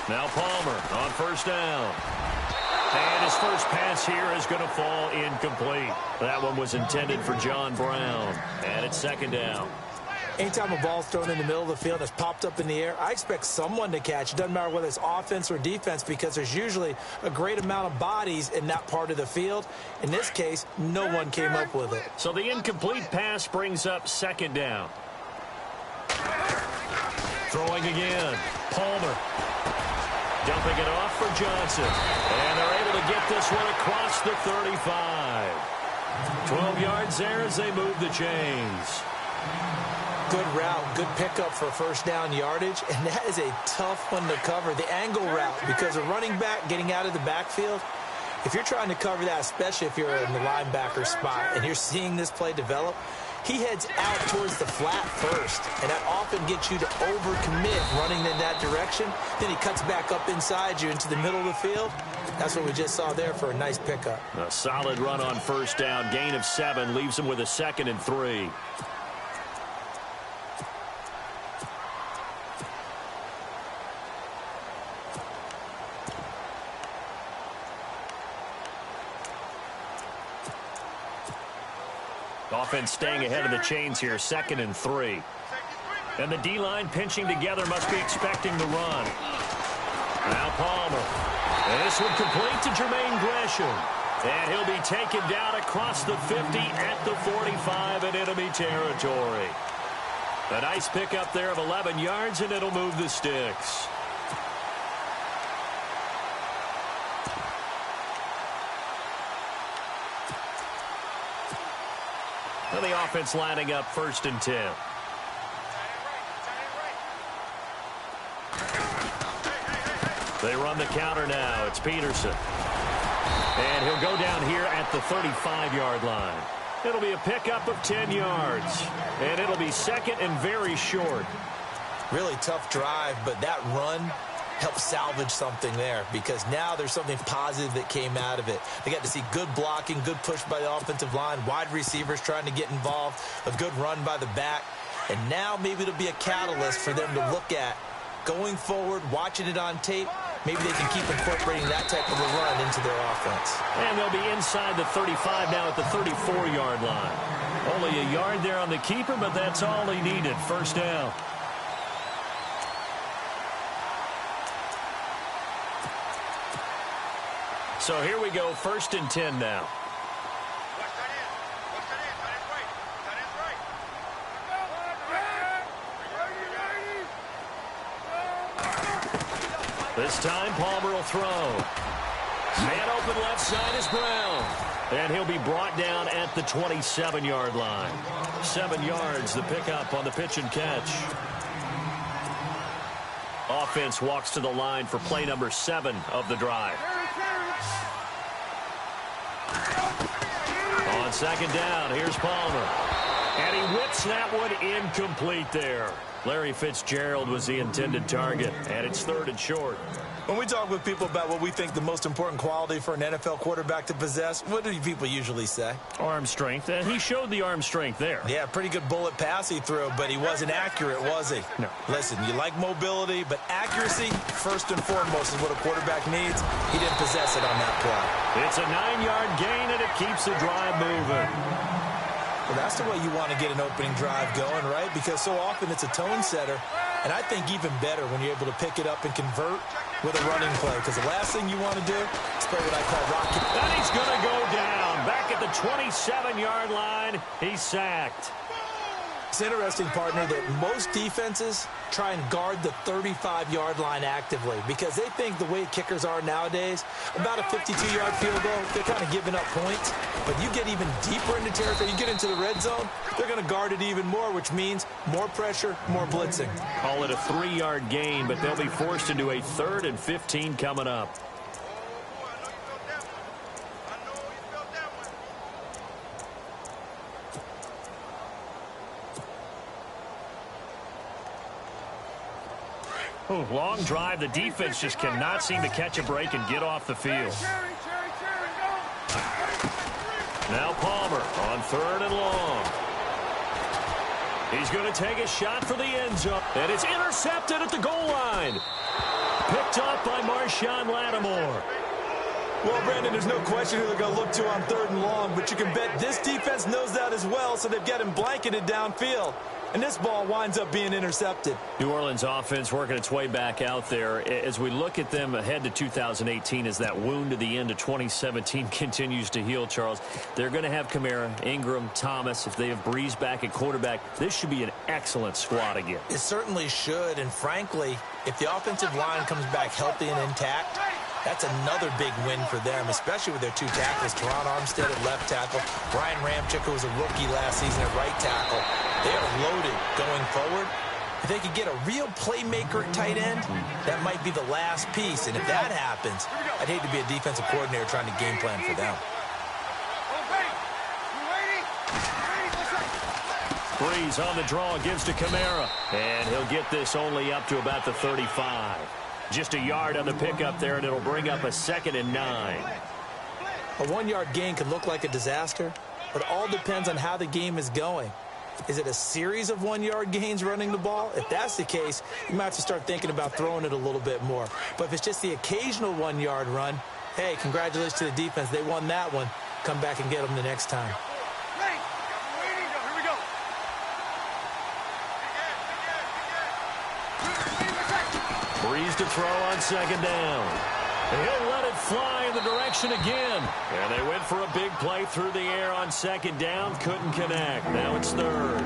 Now Palmer on first down. And his first pass here is going to fall incomplete. That one was intended for John Brown. And it's second down. Anytime a ball's thrown in the middle of the field that's popped up in the air, I expect someone to catch. It doesn't matter whether it's offense or defense because there's usually a great amount of bodies in that part of the field. In this case, no one came up with it. So the incomplete pass brings up second down. Throwing again. Palmer. Dumping it off for Johnson. And they're able to get this one across the 35. 12 yards there as they move the chains. Good route, good pickup for first down yardage, and that is a tough one to cover. The angle route, because a running back getting out of the backfield, if you're trying to cover that, especially if you're in the linebacker spot and you're seeing this play develop, he heads out towards the flat first, and that often gets you to overcommit running in that direction. Then he cuts back up inside you into the middle of the field. That's what we just saw there for a nice pickup. A solid run on first down, gain of 7, leaves him with a 2nd and 3. Offense staying ahead of the chains here, 2nd and 3. And the D-line pinching together, must be expecting the run. Now Palmer. And this one complete to Jermaine Gresham. And he'll be taken down across the 50 at the 45 in enemy territory. A nice pickup there of 11 yards, and it'll move the sticks. And the offense lining up 1st and 10. They run the counter now. It's Peterson. And he'll go down here at the 35-yard line. It'll be a pickup of 10 yards. And it'll be 2nd and very short. Really tough drive, but that run helped salvage something there because now there's something positive that came out of it. They got to see good blocking, good push by the offensive line, wide receivers trying to get involved, a good run by the back. And now maybe it'll be a catalyst for them to look at going forward, watching it on tape. Maybe they can keep incorporating that type of a run into their offense. And they'll be inside the 35 now at the 34-yard line. Only a yard there on the keeper, but that's all he needed. First down. So here we go, 1st and 10 now. This time Palmer will throw. Man open left side is Brown. And he'll be brought down at the 27-yard line. 7 yards, the pickup on the pitch and catch. Offense walks to the line for play number 7 of the drive. On 2nd down, here's Palmer. And he whips that one incomplete there. Larry Fitzgerald was the intended target, and it's 3rd and short. When we talk with people about what we think the most important quality for an NFL quarterback to possess, what do people usually say? Arm strength, and he showed the arm strength there. Yeah, pretty good bullet pass he threw, but he wasn't accurate, was he? No. Listen, you like mobility, but accuracy, first and foremost, is what a quarterback needs. He didn't possess it on that play. It's a 9-yard gain, and it keeps the drive moving. Well, that's the way you want to get an opening drive going, right? Because so often it's a tone setter. And I think even better when you're able to pick it up and convert with a running play. Because the last thing you want to do is play what I call rocket. And he's going to go down. Back at the 27-yard line, he's sacked. It's interesting, partner, that most defenses try and guard the 35-yard line actively because they think the way kickers are nowadays, about a 52-yard field goal, they're kind of giving up points. But you get even deeper into territory, you get into the red zone, they're going to guard it even more, which means more pressure, more blitzing. Call it a 3-yard gain, but they'll be forced into a 3rd and 15 coming up. Ooh, long drive. The defense just cannot seem to catch a break and get off the field. Now Palmer on 3rd and long. He's going to take a shot for the end zone. And it's intercepted at the goal line. picked off by Marshawn Lattimore. Well, Brandon, there's no question who they're going to look to on 3rd and long, but you can bet this defense knows that as well, so they've got him blanketed downfield. And this ball winds up being intercepted. New Orleans offense working its way back out there. As we look at them ahead to 2018, as that wound to the end of 2017 continues to heal, Charles, they're going to have Kamara, Ingram, Thomas. If they have Breeze back at quarterback, this should be an excellent squad again. It certainly should, and frankly, if the offensive line comes back healthy and intact, that's another big win for them, especially with their 2 tackles, Teron Armstead at left tackle, Brian Ramczyk, who was a rookie last season at right tackle. They are loaded going forward. If they could get a real playmaker at tight end, that might be the last piece. And if that happens, I'd hate to be a defensive coordinator trying to game plan for them. Breeze on the draw, gives to Kamara. And he'll get this only up to about the 35. Just a yard on the pickup there, and it'll bring up a 2nd and 9. A 1-yard gain could look like a disaster, but all depends on how the game is going. Is it a series of 1-yard gains running the ball? If that's the case, you might have to start thinking about throwing it a little bit more. But if it's just the occasional 1-yard run, hey, congratulations to the defense. They won that one. Come back and get them the next time. Breeze to throw on 2nd down. He'll let it fly in the direction again. And they went for a big play through the air on 2nd down. Couldn't connect. Now it's 3rd.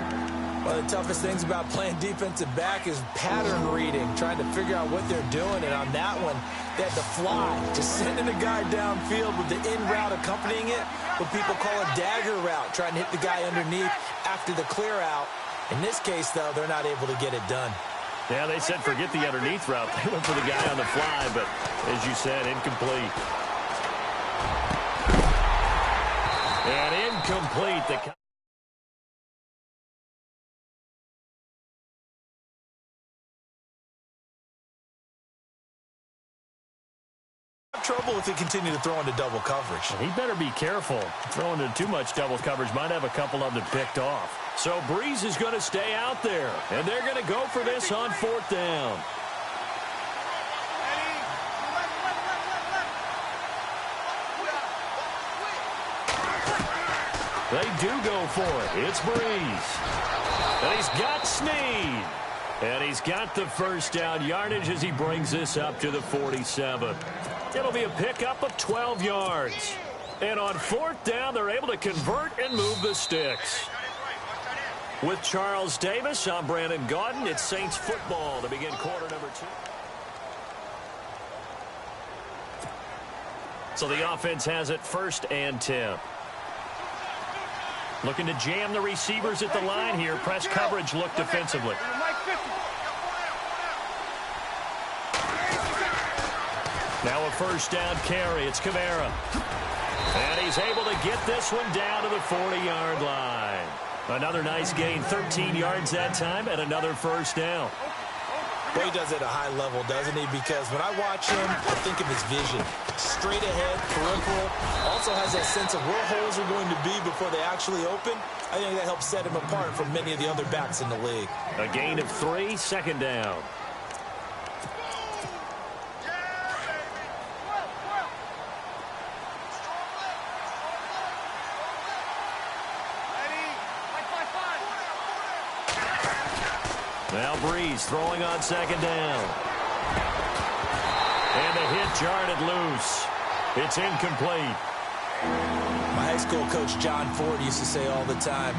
One of the toughest things about playing defensive back is pattern reading, trying to figure out what they're doing. And on that one, they had to fly, just sending a guy downfield with the in route accompanying it, what people call a dagger route, trying to hit the guy underneath after the clear out. In this case, though, they're not able to get it done. Yeah, they said forget the underneath route. They went for the guy on the fly, but as you said, incomplete. And incomplete. Trouble if he continue to throw into double coverage. He better be careful. Throwing into too much double coverage might have a couple of them picked off. So Breeze is going to stay out there, and they're going to go for this on 4th down. They do go for it. It's Breeze. And he's got Snead. And he's got the 1st down yardage as he brings this up to the 47. It'll be a pickup of 12 yards. And on 4th down, they're able to convert and move the sticks. With Charles Davis, I'm Brandon Gaudin. It's Saints football to begin quarter number 2. So the offense has it 1st and 10. Looking to jam the receivers at the line here. Press coverage look defensively. Now a 1st down carry. It's Kamara. And he's able to get this one down to the 40-yard line. Another nice gain, 13 yards that time, and another 1st down. Well, he does it at a high level, doesn't he? Because when I watch him, I think of his vision. Straight ahead, peripheral. Also has that sense of where holes are going to be before they actually open. I think that helps set him apart from many of the other backs in the league. A gain of 3, 2nd down. Now Breeze throwing on 2nd down. And the hit jarred loose. It's incomplete. My high school coach, John Ford, used to say all the time,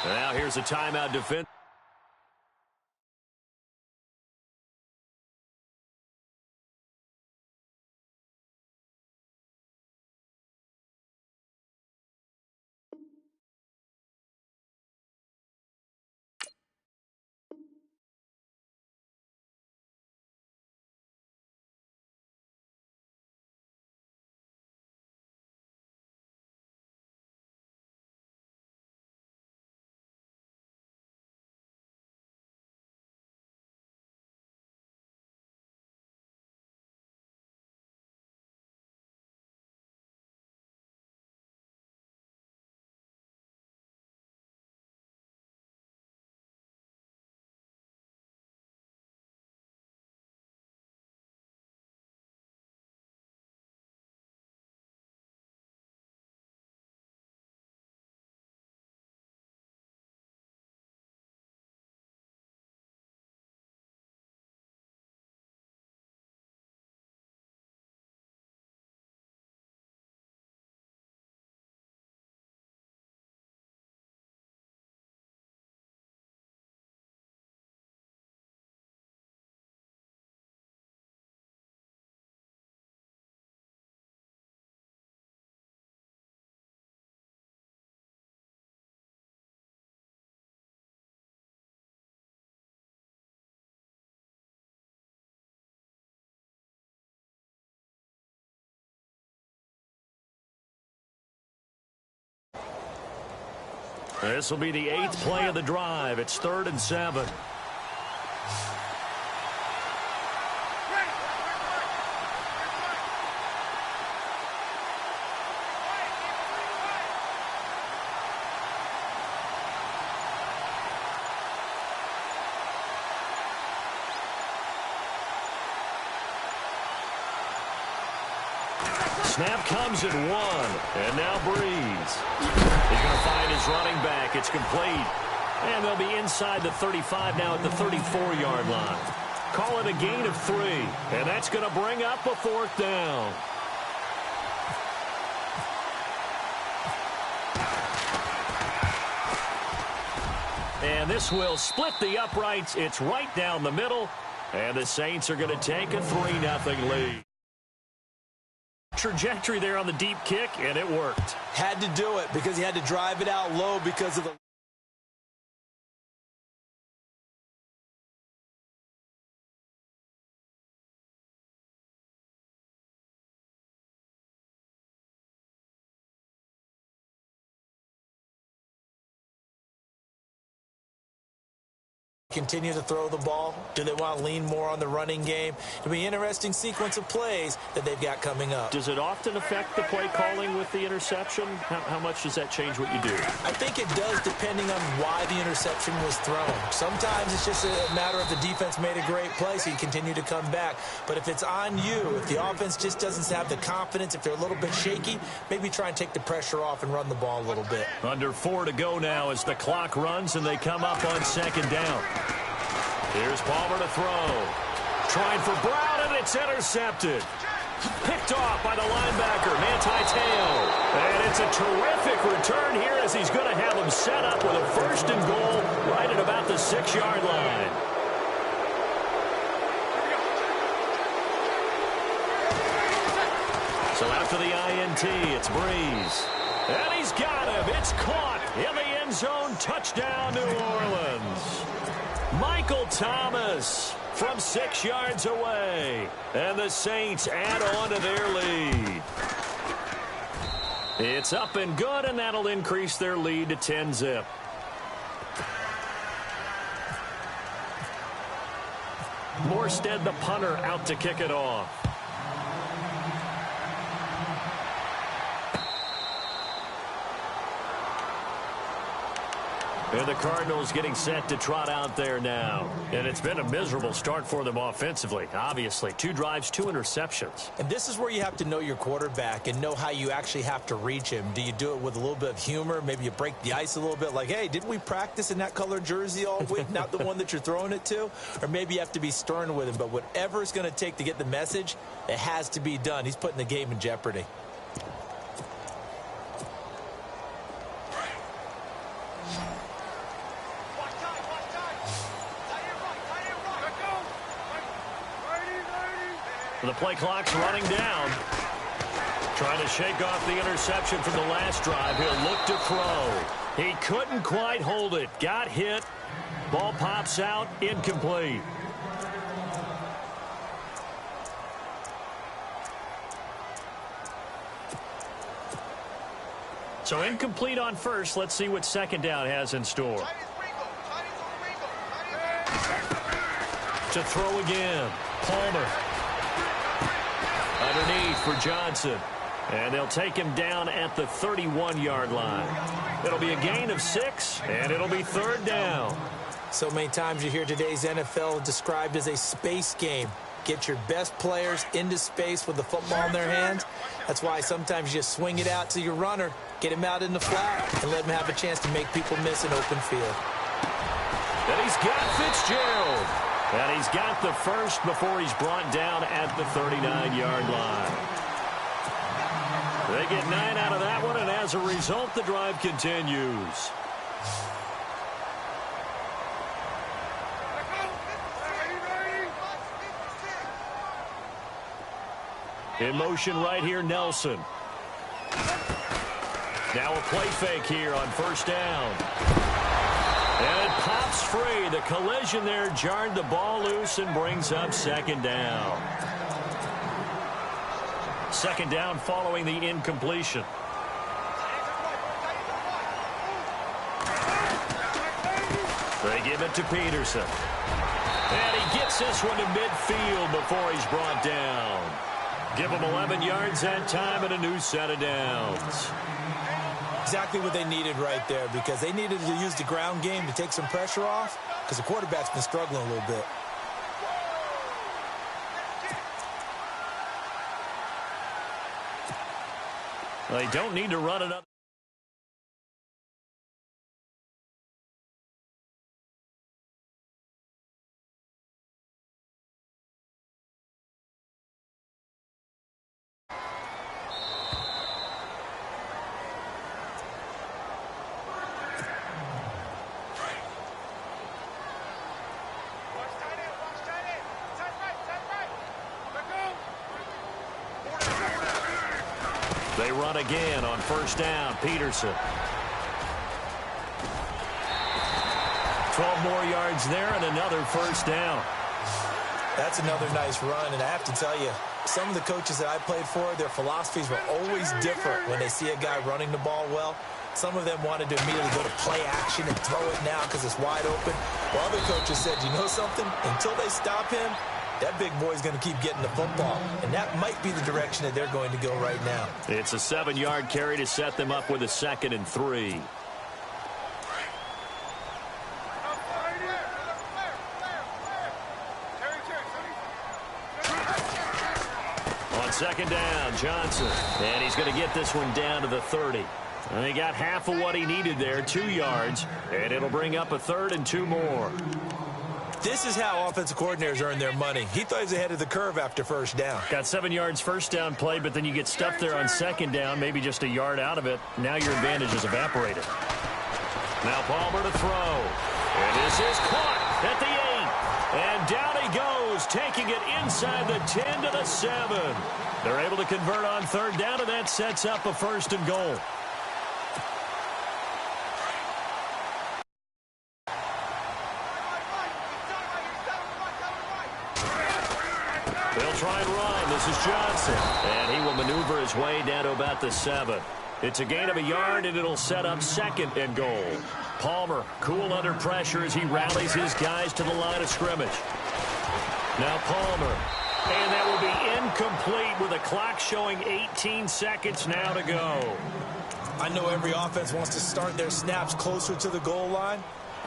Now here's a timeout defense. This will be the 8th play of the drive. It's 3rd and 7. Snap comes at 1, and now Breeze. He's going to find his running back. It's complete. And they'll be inside the 35 now at the 34-yard line. Call it a gain of 3, and that's going to bring up a 4th down. And this will split the uprights. It's right down the middle, and the Saints are going to take a 3-0 lead. Trajectory there on the deep kick, and it worked. Had to do it because he had to drive it out low because of the... Continue to throw the ball? Do they want to lean more on the running game? It'll be an interesting sequence of plays that they've got coming up. Does it often affect the play calling with the interception? How much does that change what you do? I think it does depending on why the interception was thrown. Sometimes it's just a matter of the defense made a great play, so you continue to come back. But if it's on you, if the offense just doesn't have the confidence, if they're a little bit shaky, maybe try and take the pressure off and run the ball a little bit. Under 4 to go now as the clock runs and they come up on 2nd down. Here's Palmer to throw. Trying for Brown, and it's intercepted. Picked off by the linebacker, Manti Te'o. And it's a terrific return here as he's going to have him set up with a 1st and goal right at about the 6-yard line. So after the INT, it's Breeze. And he's got him. It's caught in the end zone. Touchdown, New Orleans. Michael Thomas from 6 yards away. And the Saints add on to their lead. It's up and good, and that'll increase their lead to 10-zip. Morstead, the punter, out to kick it off. And the Cardinals getting set to trot out there now. And it's been a miserable start for them offensively. Obviously, 2 drives, 2 interceptions. And this is where you have to know your quarterback and know how you actually have to reach him. Do you do it with a little bit of humor? Maybe you break the ice a little bit like, hey, didn't we practice in that color jersey all week? Not the one that you're throwing it to? Or maybe you have to be stern with him. But whatever it's going to take to get the message, it has to be done. He's putting the game in jeopardy. The play clock's running down. Trying to shake off the interception from the last drive. He'll look to throw. He couldn't quite hold it. Got hit. Ball pops out. Incomplete. So incomplete on first. Let's see what 2nd down has in store. To throw again. Palmer. Underneath for Johnson. And they'll take him down at the 31-yard line. It'll be a gain of 6, and it'll be 3rd down. So many times you hear today's NFL described as a space game. Get your best players into space with the football in their hands. That's why sometimes you just swing it out to your runner, get him out in the flat, and let him have a chance to make people miss an open field. And he's got Fitzgerald. And he's got the first before he's brought down at the 39-yard line. They get 9 out of that one, and as a result, the drive continues. In motion right here, Nelson. Now a play fake here on 1st down. And it pops free. The collision there jarred the ball loose and brings up 2nd down. 2nd down following the incompletion. give it to Peterson. And he gets this one to midfield before he's brought down. Give him 11 yards that time and a new set of downs. Exactly what they needed right there, because they needed to use the ground game to take some pressure off, because the quarterback's been struggling a little bit. They don't need to run it up. They run again on first down. Peterson. 12 more yards there and another first down. That's another nice run, and I have to tell you, some of the coaches that I played for, their philosophies were always different when they see a guy running the ball well. Some of them wanted to immediately go to play action and throw it now because it's wide open. While other coaches said, you know something? Until they stop him, that big boy's going to keep getting the football. And that might be the direction that they're going to go right now. It's a 7-yard carry to set them up with a 2nd and 3. On 2nd down, Johnson. And he's going to get this one down to the 30. And he got half of what he needed there, 2 yards. And it'll bring up a 3rd and 2 more. This is how offensive coordinators earn their money. He thought he was ahead of the curve after first down. Got 7 yards first down play, but then you get stuffed there on 2nd down, maybe just a yard out of it. Now your advantage is evaporated. Now Palmer to throw. And this is caught at the 8. And down he goes, taking it inside the 10 to the 7. They're able to convert on 3rd down, and that sets up a 1st and goal. They'll try and run. This is Johnson. And he will maneuver his way down to about the 7. It's a gain of a yard, and it'll set up 2nd and goal. Palmer cool under pressure as he rallies his guys to the line of scrimmage. Now Palmer. And that will be incomplete with a clock showing 18 seconds now to go. I know every offense wants to start their snaps closer to the goal line,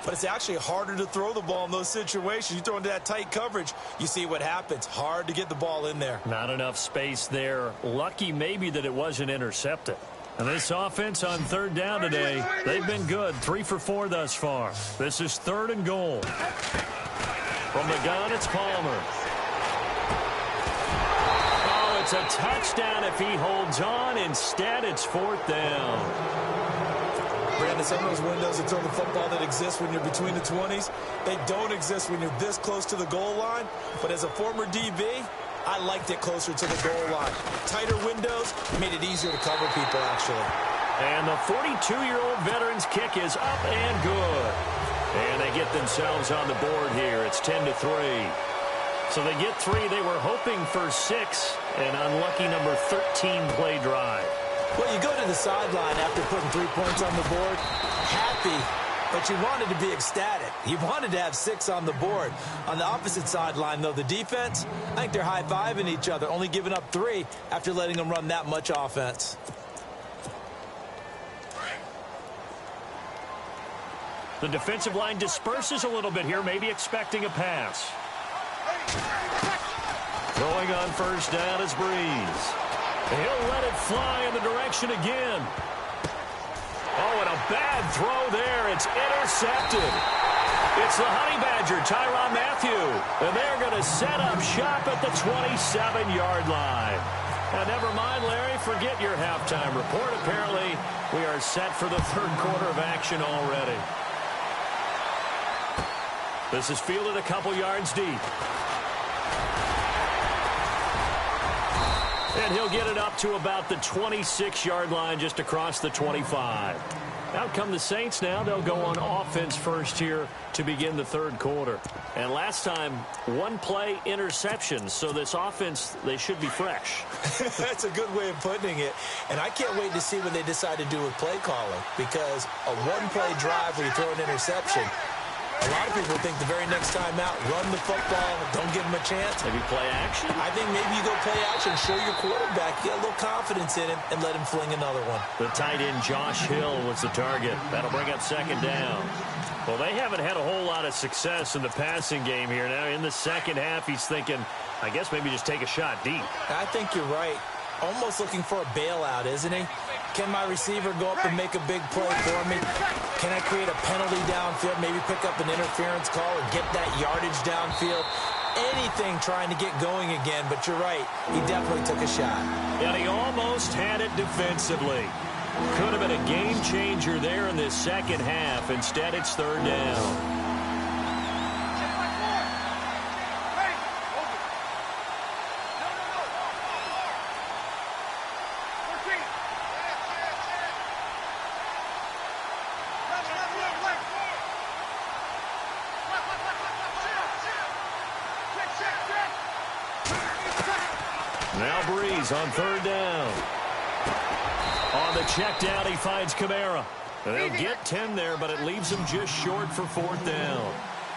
but it's actually harder to throw the ball in those situations. You throw into that tight coverage, you see what happens. Hard to get the ball in there. Not enough space there. Lucky maybe that it wasn't intercepted. And this offense on 3rd down today, they've been good. 3 for 4 thus far. This is 3rd and goal. From the gun, it's Palmer. Oh, it's a touchdown if he holds on. Instead, it's 4th down. Brandon, some of those windows to throw the football that exist when you're between the 20s, they don't exist when you're this close to the goal line. But as a former DB, I liked it closer to the goal line. Tighter windows made it easier to cover people, actually. And the 42-year-old veteran's kick is up and good. And they get themselves on the board here. It's 10-3. So they get 3. They were hoping for 6. An unlucky number 13 play drive. Well, you go to the sideline after putting 3 points on the board, happy, but you wanted to be ecstatic. You wanted to have 6 on the board. On the opposite sideline, though, the defense, I think they're high-fiving each other, only giving up 3 after letting them run that much offense. The defensive line disperses a little bit here, maybe expecting a pass. Throwing on first down is Breeze. He'll let it fly in the direction again. Oh, and a bad throw there. It's intercepted. It's the Honey Badger, Tyrann Mathieu. And they're going to set up shop at the 27-yard line. And never mind, Larry, forget your halftime report. Apparently, we are set for the 3rd quarter of action already. This is fielded a couple yards deep. And he'll get it up to about the 26-yard line, just across the 25. Out come the Saints now. They'll go on offense first here to begin the 3rd quarter. And last time, 1 play interception. So this offense, they should be fresh. That's a good way of putting it. And I can't wait to see what they decide to do with play calling. Because a 1-play drive where you throw an interception, A lot of people think the very next time out, run the football, don't give him a chance. Maybe play action? I think maybe you go play action, show your quarterback, get a little confidence in him, and let him fling another one. The tight end Josh Hill was the target. That'll bring up second down. Well, they haven't had a whole lot of success in the passing game here. Now, in the second half, he's thinking, I guess maybe just take a shot deep. I think you're right. Almost looking for a bailout, isn't he? Can my receiver go up and make a big play for me? Can I create a penalty downfield, maybe pick up an interference call or get that yardage downfield? Anything trying to get going again, but you're right. He definitely took a shot. And he almost had it defensively. Could have been a game changer there in this second half. Instead, it's third down. Now Breeze on third down. On the check down, he finds Kamara. They'll get 10 there, but it leaves him just short for fourth down.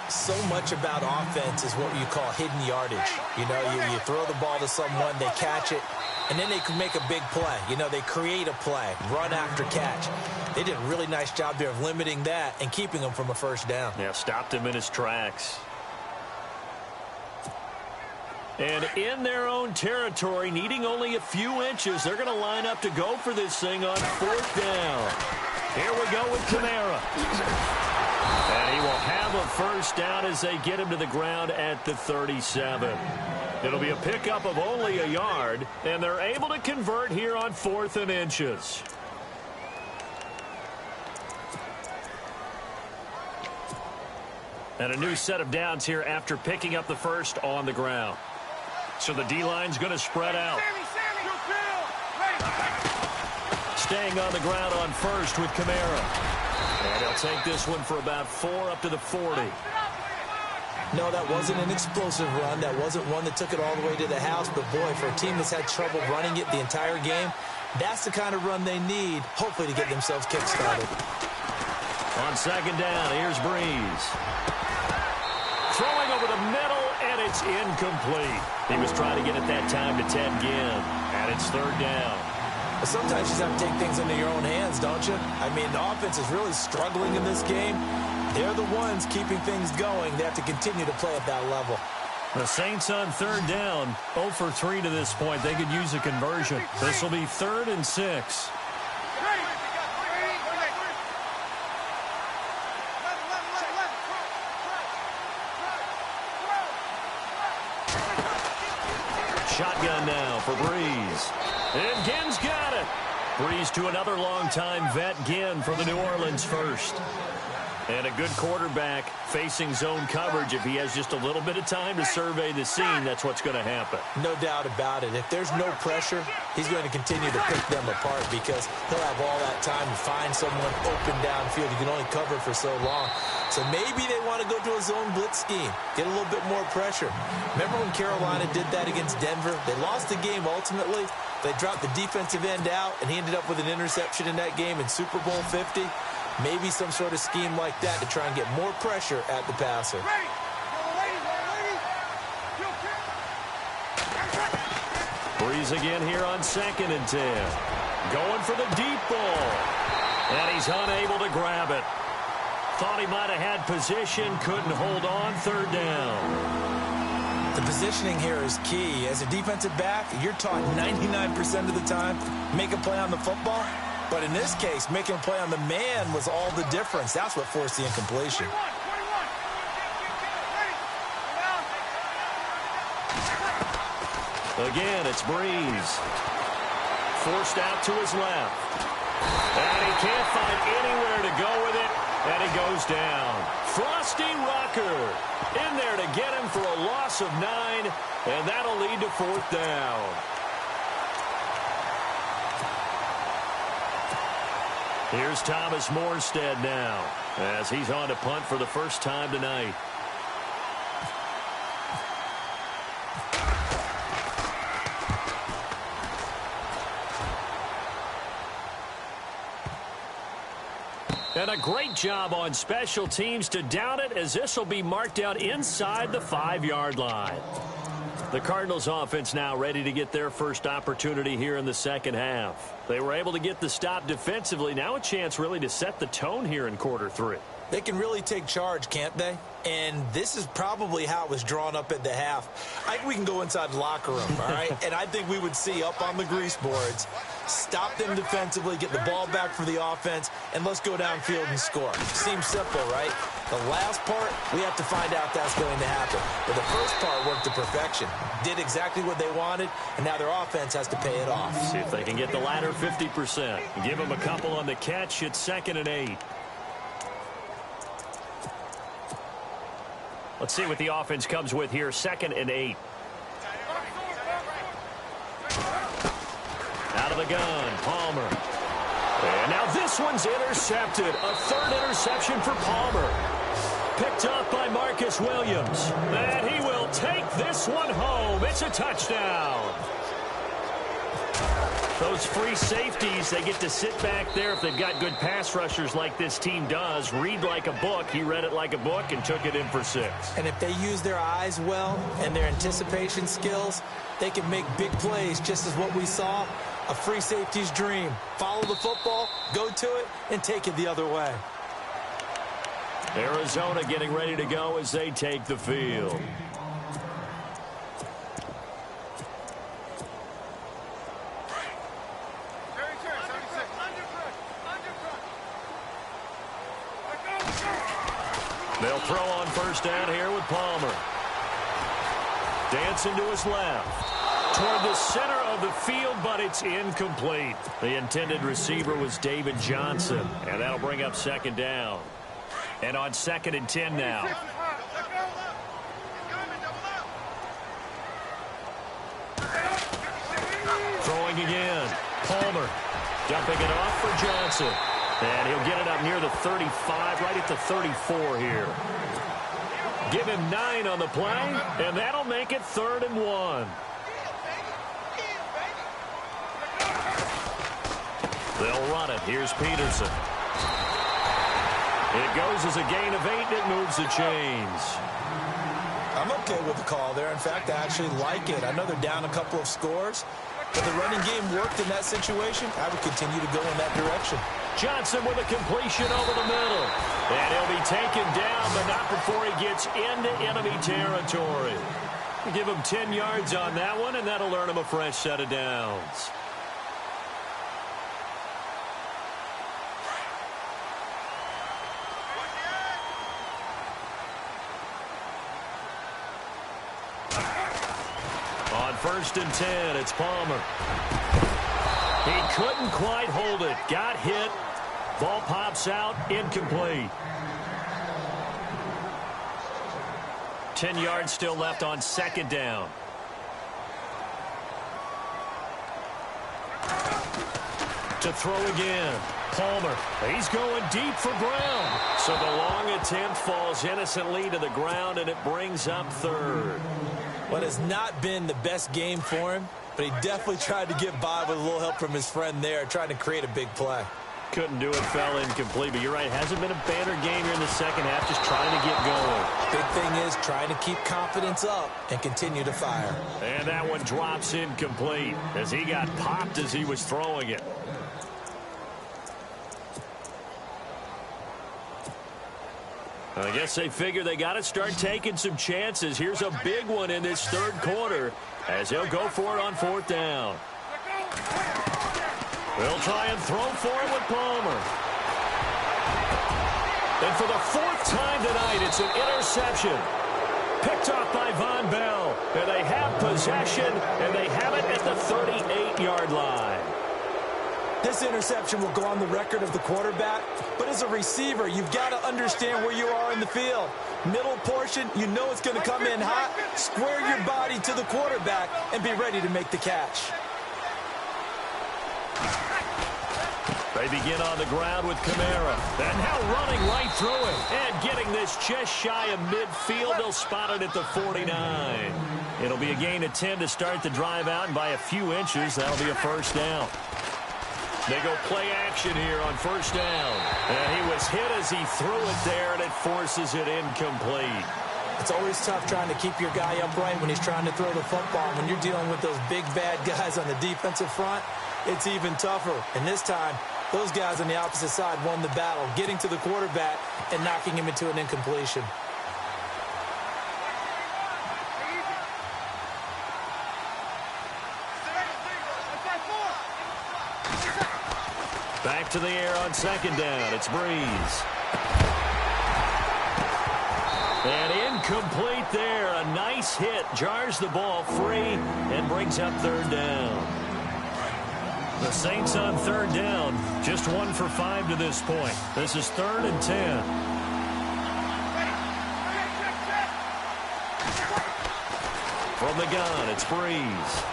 So much about offense is what you call hidden yardage. You know, you throw the ball to someone, they catch it, and then they can make a big play. You know, they create a play, run after catch. They did a really nice job there of limiting that and keeping him from a first down. Yeah, stopped him in his tracks. And in their own territory, needing only a few inches, they're going to line up to go for this thing on fourth down. Here we go with Kamara. And he will have a first down as they get him to the ground at the 37. It'll be a pickup of only a yard, and they're able to convert here on 4th and inches. And a new set of downs here after picking up the first on the ground. So the D-line's going to spread out. Staying on the ground on first with Kamara. And he'll take this one for about 4 up to the 40. No, that wasn't an explosive run. That wasn't one that took it all the way to the house. But, boy, for a team that's had trouble running it the entire game, that's the kind of run they need, hopefully, to get themselves kick-started. On second down, here's Breeze. Throwing over the middle, and it's incomplete. He was trying to get it that time to Ted Ginn, and it's third down. But sometimes you just have to take things into your own hands, don't you? I mean, the offense is really struggling in this game. They're the ones keeping things going. They have to continue to play at that level. The Saints on third down, 0 for 3 to this point. They could use a conversion. This will be 3rd and 6. Shotgun now for Breeze. And Ginn's got it. Breeze to another long-time vet, Ginn, for the New Orleans first. And a good quarterback facing zone coverage. If he has just a little bit of time to survey the scene, that's what's going to happen. No doubt about it. If there's no pressure, he's going to continue to pick them apart because he'll have all that time to find someone open downfield. You can only cover for so long. So maybe they want to go to a zone blitz scheme, get a little bit more pressure. Remember when Carolina did that against Denver? They lost the game ultimately. They dropped the defensive end out, and he ended up with an interception in that game in Super Bowl 50. Maybe some sort of scheme like that to try and get more pressure at the passer. Breeze again here on 2nd and 10. Going for the deep ball. And he's unable to grab it. Thought he might have had position, couldn't hold on, third down. The positioning here is key. As a defensive back, you're taught 99% of the time, make a play on the football. But in this case, making a play on the man was all the difference. That's what forced the incompletion. Again, it's Breeze. Forced out to his left. And he can't find anywhere to go with it. And he goes down. Frosty Rucker in there to get him for a loss of 9. And that'll lead to 4th down. Here's Thomas Morstead now as he's on to punt for the first time tonight. And a great job on special teams to down it, as this will be marked out inside the 5-yard line. The Cardinals offense now ready to get their first opportunity here in the second half. They were able to get the stop defensively. Now a chance really to set the tone here in quarter 3. They can really take charge, can't they? And this is probably how it was drawn up at the half. I think we can go inside the locker room, all right? And I think we would see up on the grease boards, stop them defensively, get the ball back for the offense, and let's go downfield and score. Seems simple, right? The last part, we have to find out if that's going to happen. But the first part worked to perfection. Did exactly what they wanted, and now their offense has to pay it off. See if they can get the latter 50%. Give them a couple on the catch. It's 2nd and 8. Let's see what the offense comes with here. 2nd and 8. Out of the gun, Palmer. And now this one's intercepted. A 3rd interception for Palmer. Picked up by Marcus Williams. And he will take this one home. It's a touchdown. Those free safeties, they get to sit back there if they've got good pass rushers like this team does. Read like a book. He read it like a book and took it in for 6. And if they use their eyes well and their anticipation skills, they can make big plays, just as what we saw. A free safety's dream. Follow the football, go to it, and take it the other way. Arizona getting ready to go as they take the field. They'll throw on first down here with Palmer. Dancing to his left. Toward the center of the field, but it's incomplete. The intended receiver was David Johnson, and that'll bring up 2nd down. And on 2nd and 10 now. Throwing again. Palmer dumping it off for Johnson. And he'll get it up near the 35, right at the 34 here. Give him 9 on the play, and that'll make it 3rd and 1. They'll run it. Here's Peterson. It goes as a gain of 8, and it moves the chains. I'm okay with the call there. In fact, I actually like it. I know they're down a couple of scores, but the running game worked in that situation. I would continue to go in that direction. Johnson with a completion over the middle. And he'll be taken down, but not before he gets into enemy territory. Give him 10 yards on that one, and that'll earn him a fresh set of downs. On 1st and 10, it's Palmer. He couldn't quite hold it. Got hit. Ball pops out. Incomplete. 10 yards still left on 2nd down. To throw again. Palmer. He's going deep for Brown. So the long attempt falls innocently to the ground, and it brings up 3rd. What has not been the best game for him, but he definitely tried to get by with a little help from his friend there, trying to create a big play. Couldn't do it, fell incomplete, but you're right, hasn't been a banner game here in the second half, just trying to get going. Big thing is trying to keep confidence up and continue to fire. And that one drops incomplete as he got popped as he was throwing it. I guess they figure they got to start taking some chances. Here's a big one in this 3rd quarter as he'll go for it on 4th down. They'll try and throw for it with Palmer. And for the 4th time tonight, it's an interception. Picked off by Von Bell. And they have possession, and they have it at the 38-yard line. This interception will go on the record of the quarterback, but as a receiver, you've got to understand where you are in the field. Middle portion, you know it's going to come in hot. Square your body to the quarterback and be ready to make the catch. They begin on the ground with Kamara. And now running right through it. And getting this just shy of midfield. They'll spot it at the 49. It'll be a gain of 10 to start the drive out, and by a few inches, that'll be a 1st down. They go play action here on first down. And he was hit as he threw it there, and it forces it incomplete. It's always tough trying to keep your guy upright when he's trying to throw the football. When you're dealing with those big, bad guys on the defensive front, it's even tougher. And this time, those guys on the opposite side won the battle, getting to the quarterback and knocking him into an incompletion. Back to the air on second down. It's Breeze. And incomplete there. A nice hit. Jars the ball free and brings up third down. The Saints on third down. Just 1 for 5 to this point. This is 3rd and 10. From the gun, it's Breeze.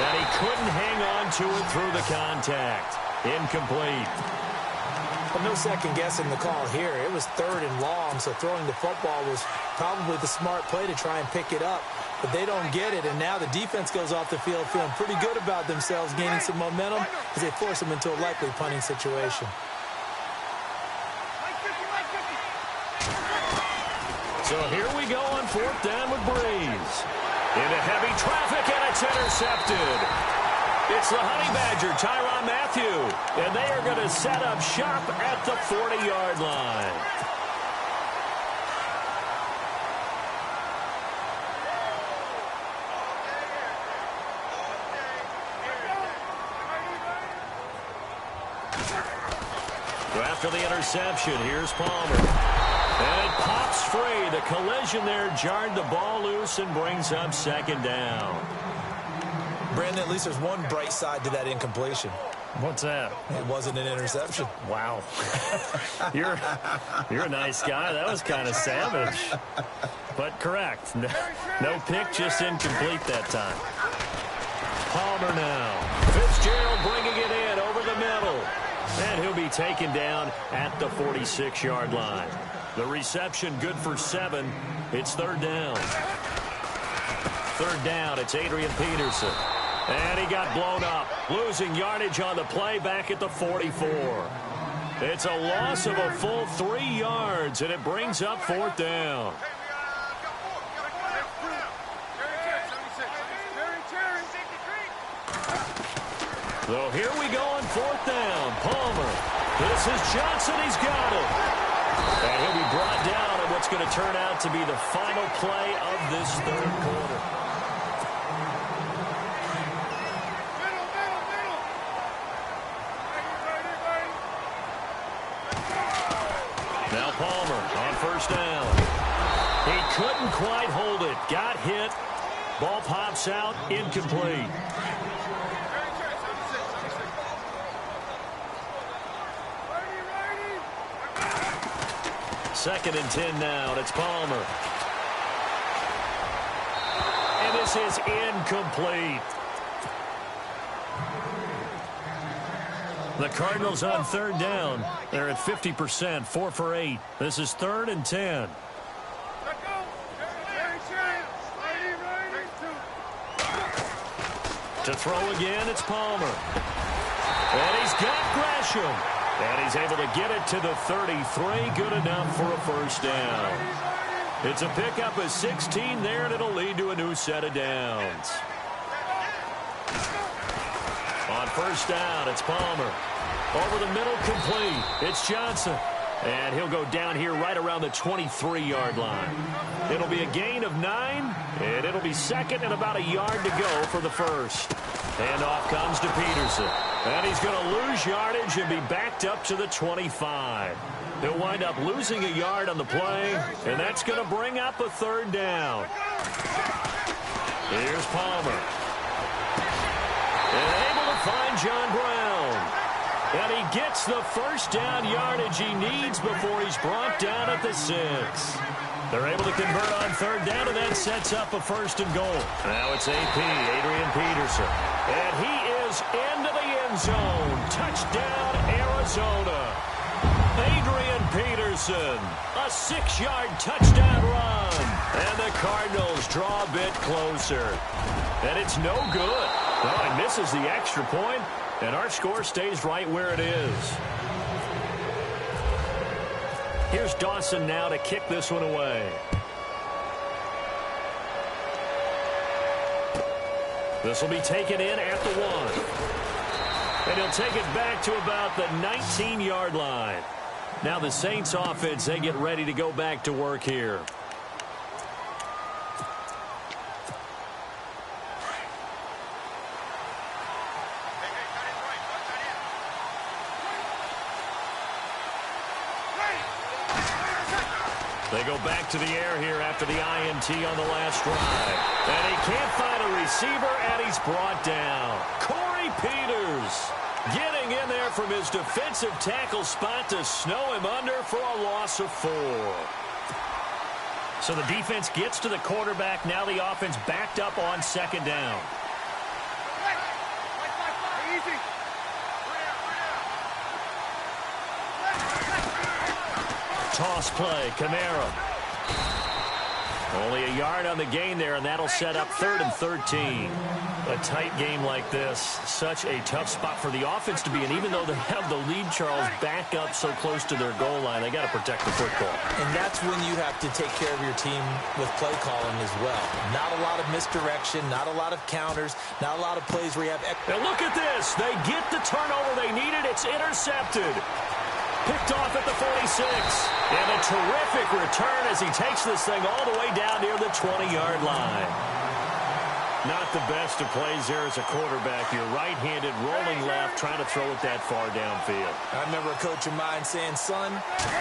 And he couldn't hang on to it through the contact. Incomplete. Well, no second guessing the call here. It was 3rd and long, so throwing the football was probably the smart play to try and pick it up. But they don't get it, and now the defense goes off the field feeling pretty good about themselves, gaining some momentum as they force them into a likely punting situation. So here we go on 4th down with Breeze. Into heavy traffic, and it's intercepted. It's the Honey Badger, Tyrann Mathieu, and they are going to set up shop at the 40-yard line. So after the interception, here's Palmer. And it pops free. The collision there jarred the ball loose and brings up second down. Brandon, at least there's one bright side to that incompletion. What's that? It wasn't an interception. Wow. You're a nice guy. That was kind of savage. But correct. No pick, just incomplete that time. Palmer now. Fitzgerald bringing it in over the middle. And he'll be taken down at the 46-yard line. The reception good for 7. It's 3rd down. 3rd down, it's Adrian Peterson. And he got blown up, losing yardage on the play back at the 44. It's a loss of a full 3 yards, and it brings up 4th down. So here we go on 4th down. Palmer. This is Johnson. He's got it. And he'll be brought down on what's going to turn out to be the final play of this 3rd quarter. Now Palmer on 1st down. He couldn't quite hold it. Got hit. Ball pops out. Incomplete. 2nd and 10 now, and it's Palmer. And this is incomplete. The Cardinals on 3rd down. They're at 50%, 4 for 8. This is 3rd and 10. To throw again, it's Palmer. And he's got Gresham. And he's able to get it to the 33. Good enough for a 1st down. It's a pickup of 16 there, and it'll lead to a new set of downs. On 1st down, it's Palmer. Over the middle, complete. It's Johnson. And he'll go down here right around the 23-yard line. It'll be a gain of 9, and it'll be 2nd and about a yard to go for the 1st. Handoff comes to Peterson. And he's going to lose yardage and be backed up to the 25. He'll wind up losing a yard on the play, and that's going to bring up a 3rd down. Here's Palmer. And able to find John Brown. And he gets the 1st down yardage he needs before he's brought down at the 6. They're able to convert on 3rd down, and that sets up a 1st and goal. Now it's AP, Adrian Peterson. And he is into the end zone. Touchdown, Arizona. Adrian Peterson, a 6-yard touchdown run. And the Cardinals draw a bit closer. And it's no good. Well, he misses the extra point, and our score stays right where it is. Here's Dawson now to kick this one away. This will be taken in at the 1. And he'll take it back to about the 19-yard line. Now the Saints offense, they get ready to go back to work here. They go back to the air here after the INT on the last drive. And he can't find a receiver, and he's brought down. Corey Peters getting in there from his defensive tackle spot to snow him under for a loss of 4. So the defense gets to the quarterback. Now the offense backed up on second down. Toss play, Kamara. Only a yard on the gain there, and that'll set up 3rd and 13. A tight game like this, such a tough spot for the offense to be in. Even though they have the lead, Charles, back up so close to their goal line, they got to protect the football. And that's when you have to take care of your team with play calling as well. Not a lot of misdirection, not a lot of counters, not a lot of plays where you have... And look at this. They get the turnover they needed. It's intercepted. Picked off at the 46. And a terrific return as he takes this thing all the way down near the 20-yard line. Not the best of plays there as a quarterback. You're right-handed, rolling left, trying to throw it that far downfield. I remember a coach of mine saying, son,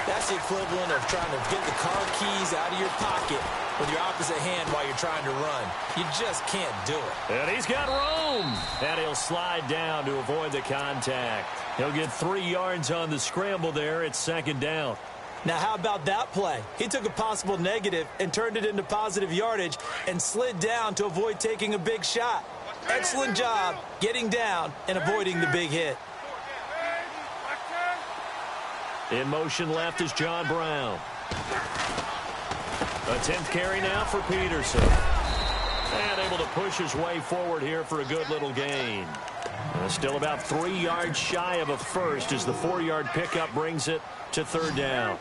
that's the equivalent of trying to get the car keys out of your pocket with your opposite hand while you're trying to run. You just can't do it. And he's got room. And he'll slide down to avoid the contact. He'll get 3 yards on the scramble there. It's second down. Now, how about that play? He took a possible negative and turned it into positive yardage and slid down to avoid taking a big shot. Excellent job getting down and avoiding the big hit. In motion left is John Brown. A 10th carry now for Peterson. And able to push his way forward here for a good little gain. Still about 3 yards shy of a first as the 4-yard pickup brings it to 3rd down.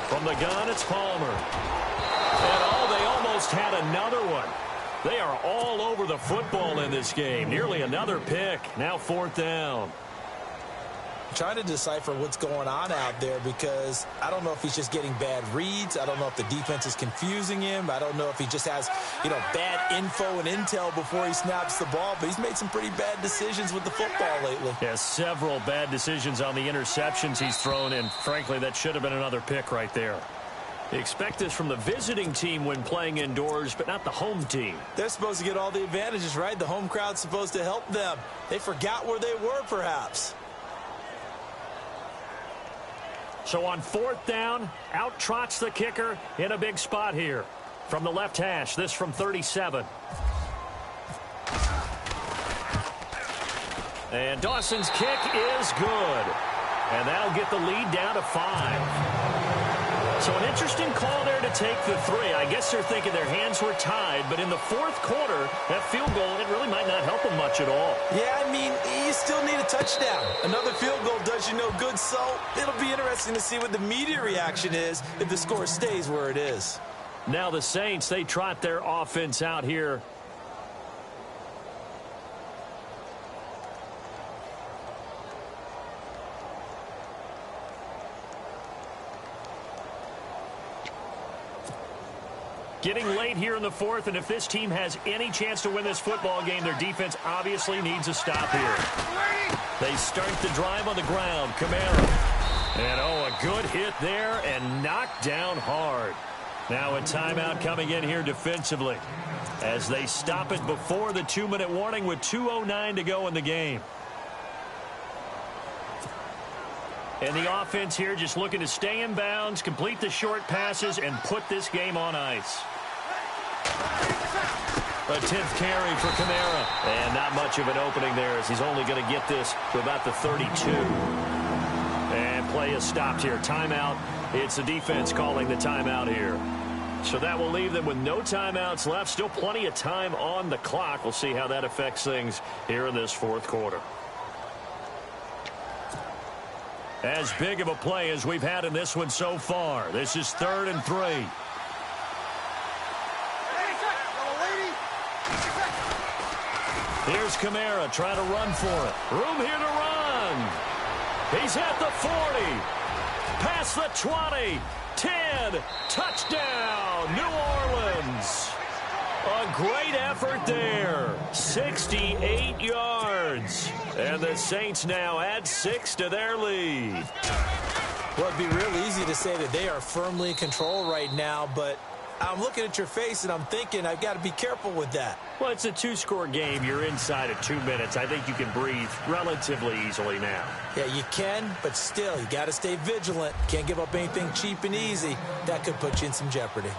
From the gun, it's Palmer. And they almost had another one. They are all over the football in this game. Nearly another pick. Now 4th down. Trying to decipher what's going on out there because I don't know if he's just getting bad reads. I don't know if the defense is confusing him. I don't know if he just has, bad info and intel before he snaps the ball. But he's made some pretty bad decisions with the football lately. Yeah, several bad decisions on the interceptions he's thrown, and frankly, that should have been another pick right there. You expect this from the visiting team when playing indoors, but not the home team. They're supposed to get all the advantages, right? The home crowd's supposed to help them. They forgot where they were, perhaps. So on 4th down, out trots the kicker in a big spot here. From the left hash, this from 37. And Dawson's kick is good. And that'll get the lead down to 5. So an interesting call there to take the 3. I guess they're thinking their hands were tied, but in the 4th quarter, that field goal, it really might not help them much at all. Yeah, I mean, you still need a touchdown. Another field goal does you no good, so it'll be interesting to see what the media reaction is if the score stays where it is. Now the Saints, they trot their offense out here. Getting late here in the 4th, and if this team has any chance to win this football game, their defense obviously needs a stop here. They start the drive on the ground. Kamara. And, a good hit there and knocked down hard. Now a timeout coming in here defensively as they stop it before the 2-minute warning with 2:09 to go in the game. And the offense here just looking to stay in bounds, complete the short passes, and put this game on ice. A 10th carry for Kamara. And not much of an opening there as he's only going to get this to about the 32. And play is stopped here. Timeout. It's the defense calling the timeout here. So that will leave them with no timeouts left. Still plenty of time on the clock. We'll see how that affects things here in this fourth quarter. As big of a play as we've had in this one so far. This is 3rd and 3. Here's Kamara trying to run for it. Room here to run. He's at the 40. Past the 20. 10. Touchdown, New Orleans. A great effort there. 68 yards. And the Saints now add 6 to their lead. Well, it'd be real easy to say that they are firmly in control right now, but I'm looking at your face and I'm thinking I've got to be careful with that. Well, it's a 2-score game. You're inside of 2 minutes. I think you can breathe relatively easily now. Yeah, you can, but still, you got to stay vigilant. Can't give up anything cheap and easy. That could put you in some jeopardy.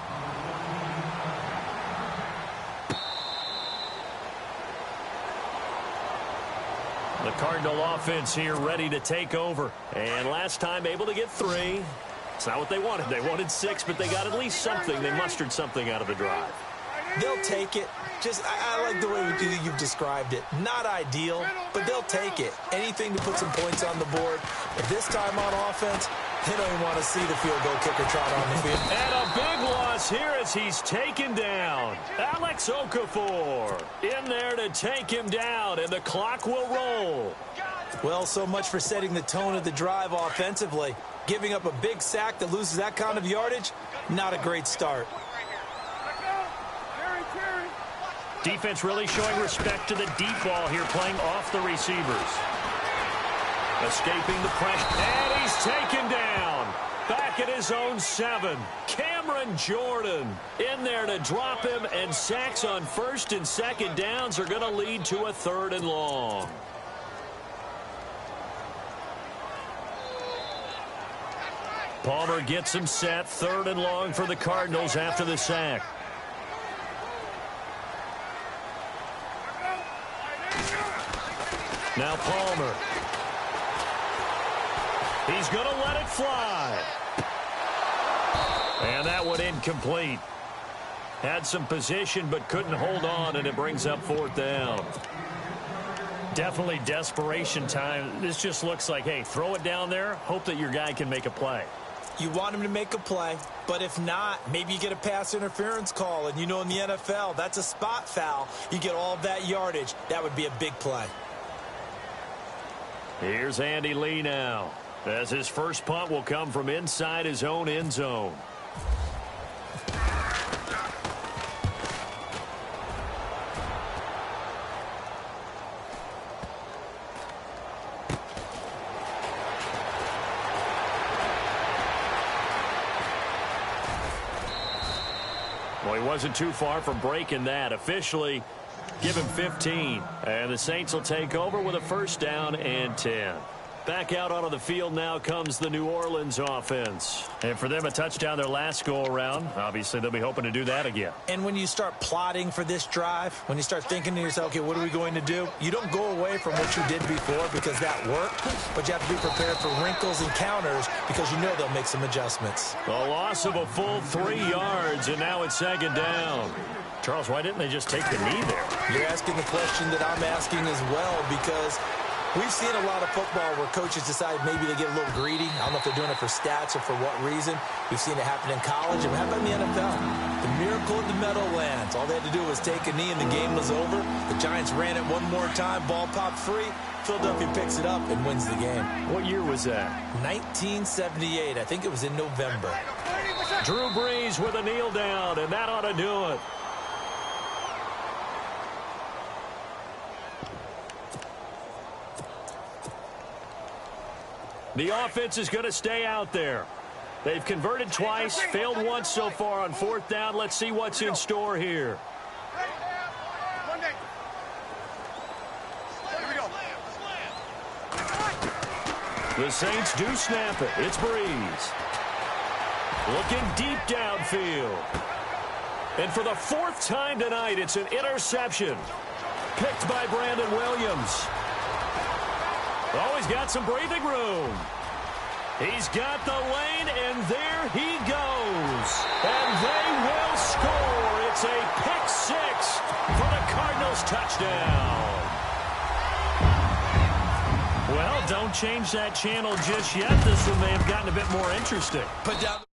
The Cardinal offense here ready to take over. And last time able to get 3. It's not what they wanted. They wanted 6, but they got at least something. They mustered something out of the drive. They'll take it. I like the way you've described it. Not ideal, but they'll take it. Anything to put some points on the board. But this time on offense, they don't even want to see the field goal kicker trot on the field. And a big loss here as he's taken down. Alex Okafor in there to take him down, and the clock will roll. Well, so much for setting the tone of the drive offensively. Giving up a big sack that loses that kind of yardage, not a great start. Defense really showing respect to the deep ball here, playing off the receivers. Escaping the pressure, and he's taken down. Back at his own 7. Cameron Jordan in there to drop him, and sacks on 1st and 2nd downs are going to lead to a 3rd and long. Palmer gets him set. 3rd and long for the Cardinals after the sack. Now Palmer. He's going to let it fly. And that one incomplete. Had some position but couldn't hold on, and it brings up 4th down. Definitely desperation time. This just looks like, hey, throw it down there, hope that your guy can make a play. You want him to make a play, but if not, maybe you get a pass interference call, and you know in the NFL, that's a spot foul. You get all of that yardage. That would be a big play. Here's Andy Lee now, as his first punt will come from inside his own end zone. Well, he wasn't too far from breaking that. Officially, give him 15. And the Saints will take over with a 1st down and 10. Back out onto the field now comes the New Orleans offense. And for them, a touchdown their last go-around. Obviously, they'll be hoping to do that again. And when you start plotting for this drive, when you start thinking to yourself, okay, what are we going to do? You don't go away from what you did before because that worked, but you have to be prepared for wrinkles and counters because you know they'll make some adjustments. A loss of a full 3 yards, and now it's 2nd down. Charles, why didn't they just take the knee there? You're asking the question that I'm asking as well, because we've seen a lot of football where coaches decide maybe they get a little greedy. I don't know if they're doing it for stats or for what reason. We've seen it happen in college. And how about in the NFL? The miracle of the Meadowlands. All they had to do was take a knee and the game was over. The Giants ran it one more time. Ball popped free. Philadelphia picks it up and wins the game. What year was that? 1978. I think it was in November. Drew Brees with a kneel down, and that ought to do it. The offense is going to stay out there. They've converted twice, failed once so far on 4th down. Let's see what's in store here. The Saints do snap it. It's Brees. Looking deep downfield. And for the 4th time tonight, it's an interception. Picked by Brandon Williams. Always got some breathing room. He's got the lane, and there he goes. And they will score. It's a pick six for the Cardinals touchdown. Well, don't change that channel just yet. This one may have gotten a bit more interesting. Put down.